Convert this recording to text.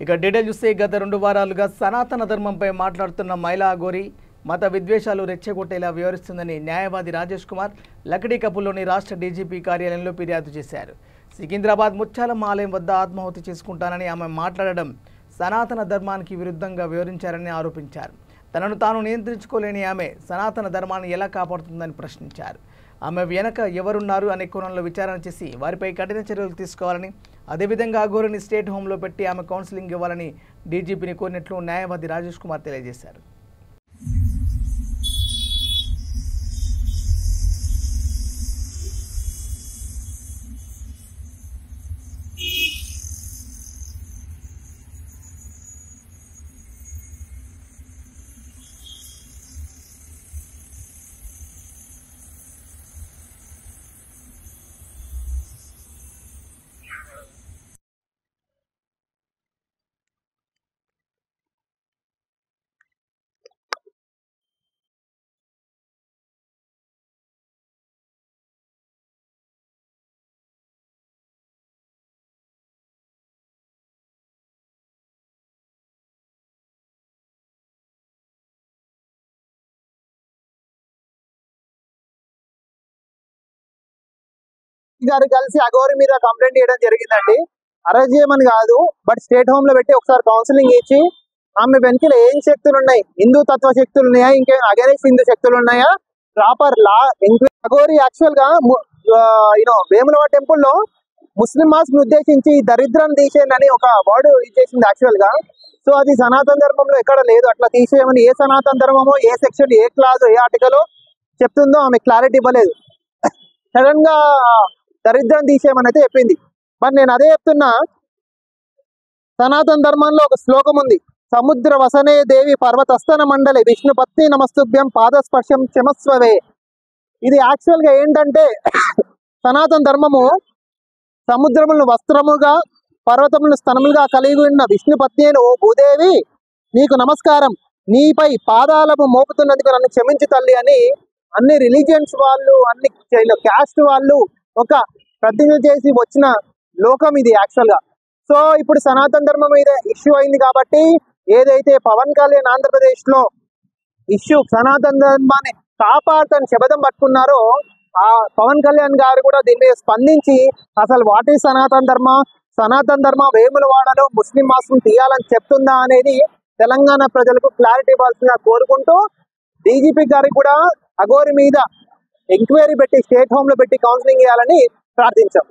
ఇక డీటెయిల్ చూస్తే గత 2 వారాలుగా సనాతన ధర్మంపై మాట్లాడుతున్న మైలా అఘోరి మత విద్వేషాలు రెచ్చగొట్టేలా వ్యవహరిస్తుందని న్యాయవాది రాజేష్ కుమార్ లకడీకపుల్లోని రాష్ట్ర డీజీపీ కార్యాలయంలో ఫిర్యాదు చేశారు. సికింద్రాబాద్ ముత్యాలమ్మ ఆలయం వద్ద ఆత్మాహుతి చేసుకుంటానని ఆమె మాట్లాడడం సనాతన ధర్మానికి విరుద్ధంగా వ్యవహరించారని ఆరోపించారు. తనను తాను నియంత్రించుకోలేని ఆమె సనాతన ధర్మాన్ని ఎలా కాపాడుతుందని ప్రశ్నించారు. ఆమె వెనక ఎవరున్నారు అనే కోణంలో విచారణ చేసి వారిపై కఠిన చర్యలు తీసుకోవాలని, అదేవిధంగా అఘోరిని స్టేట్ హోంలో పెట్టి ఆమె కౌన్సిలింగ్ ఇవ్వాలని డీజీపీని కోరినట్లు న్యాయవాది రాజేష్ కుమార్ తెలియజేశారు. గారు కలిసి అఘోరి మీద కంప్లైంట్ చేయడం జరిగిందండి. అరెస్ట్ చేయమని కాదు, బట్ స్టేట్ హోమ్ లో పెట్టి ఒకసారి కౌన్సిలింగ్ ఇచ్చి ఆమె వెనకలో ఏం శక్తులు ఉన్నాయి, హిందూ తత్వ శక్తులు ఉన్నాయా, ఇంకేం అగైనెస్ట్ హిందూ శక్తులు ఉన్నాయా, ప్రాపర్ లా ఎంక్వైరీ. అఘోరి యాక్చువల్ గా వేములవాడ టెంపుల్ లో ముస్లిం మాస్ ని ఉద్దేశించి దరిద్రం తీసేయని ఒక వర్డ్ ఇచ్చేసింది యాక్చువల్ గా. సో అది సనాతన ధర్మంలో ఎక్కడ లేదు. అట్లా తీసేయమని ఏ సనాతన ధర్మమో, ఏ సెక్షన్, ఏ క్లాస్, ఏ ఆర్టికల్ చెప్తుందో ఆమె క్లారిటీ ఇవ్వలేదు. సడన్ గా దరిద్రం తీసేయమని అయితే చెప్పింది. మరి నేను అదే చెప్తున్నా, సనాతన ధర్మంలో ఒక శ్లోకం ఉంది, సముద్ర వసనే దేవి పర్వతస్థన మండలి విష్ణు పత్ని నమస్తుభ్యం పాదస్పర్శం క్షమస్వవే. ఇది యాక్చువల్ గా ఏంటంటే, సనాతన ధర్మము సముద్రములను వస్త్రముగా, పర్వతములను స్తనములుగా కలిగి ఉన్న విష్ణు పత్ని అయిన ఓ భూదేవి, నీకు నమస్కారం, నీపై పాదాలను మోపుతున్నందుకు నన్ను క్షమించు తల్లి అని అన్ని రిలీజియన్స్ వాళ్ళు, అన్ని క్యాస్ట్ వాళ్ళు ఒక ప్రతిజ్ఞ చేసి వచ్చిన లోకం ఇది యాక్చువల్ గా. సో ఇప్పుడు సనాతన ధర్మం మీద ఇష్యూ అయింది కాబట్టి, ఏదైతే పవన్ కళ్యాణ్ ఆంధ్రప్రదేశ్ లో ఇష్యూ సనాతన ధర్మాన్ని కాపాడుతని శబదం పట్టుకున్నారో, ఆ పవన్ కళ్యాణ్ గారు కూడా దీని మీద స్పందించి అసలు వాట్ ఈజ్ సనాతన ధర్మ వేములవాడలో ముస్లిం మాస్ని తీయాలని చెప్తుందా అనేది తెలంగాణ ప్రజలకు క్లారిటీ ఇవ్వాల్సిందిగా కోరుకుంటూ, డీజీపీ గారికి కూడా అఘోరి మీద ఎంక్వైరీ పెట్టి స్టేట్ హోమ్ లో పెట్టి కౌన్సిలింగ్ చేయాలని ప్రార్థించాం.